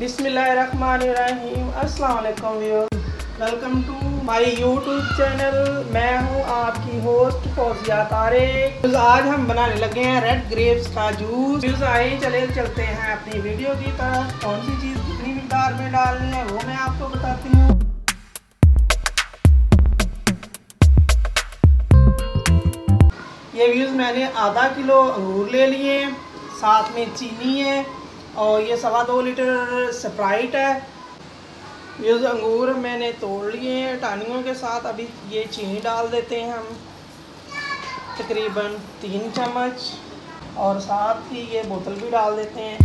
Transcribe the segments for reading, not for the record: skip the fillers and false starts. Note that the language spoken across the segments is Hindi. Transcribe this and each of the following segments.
बिस्मिल्लाहिर्रहमानिर्रहीम। अस्सलाम वालेकुम viewers, welcome to my YouTube channel. मैं हूं आपकी होस्ट फौजिया तारिक। आज हम बनाने लगे हैं रेड ग्रेप्स का जूस। आइए चलते हैं अपनी वीडियो की तरफ। कौन सी चीज़ कितनी मिकदार में डालनी है वो मैं आपको बताती हूँ। ये व्यूज़ मैंने आधा किलो अंगूर ले लिए, साथ में चीनी है और ये 2.25 लीटर स्प्राइट है। ये अंगूर मैंने तोड़ लिए हैं टानियों के साथ। अभी ये चीनी डाल देते हैं हम तकरीबन 3 चम्मच, और साथ ही ये बोतल भी डाल देते हैं।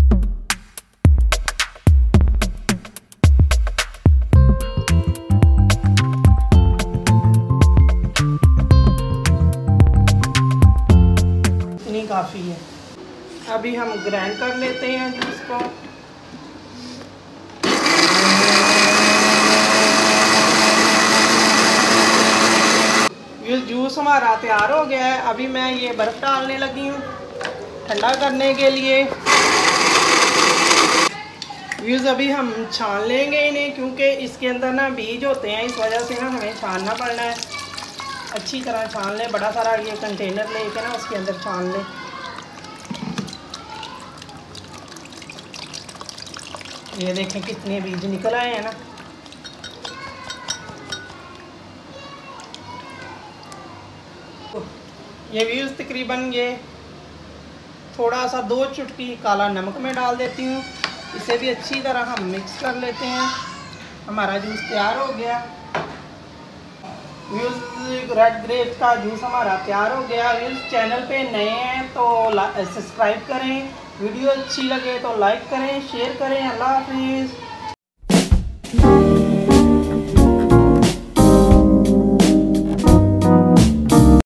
इतनी काफ़ी है। अभी हम ग्राइंड कर लेते हैं जूस को। ये जूस हमारा तैयार हो गया है। अभी मैं ये बर्फ़ डालने लगी हूँ ठंडा करने के लिए। व्यूज़ अभी हम छान लेंगे इन्हें, क्योंकि इसके अंदर ना बीज होते हैं, इस वजह से ना हमें छानना पड़ना है। अच्छी तरह छान लें, बड़ा सारा ये कंटेनर लेके ना उसके अंदर छान लें। ये देखें कितने बीज निकल आए हैं ना। ये व्यूज़ तकरीबन ये थोड़ा सा 2 चुटकी काला नमक में डाल देती हूँ। इसे भी अच्छी तरह हम मिक्स कर लेते हैं। हमारा जूस तैयार हो गया। व्यूज़ रेड ग्रेप्स का जूस हमारा तैयार हो गया। व्यूज़ चैनल पे नए हैं तो सब्सक्राइब करें, वीडियो अच्छी लगे तो लाइक करें, शेयर करें। अल्लाह हाफिज़।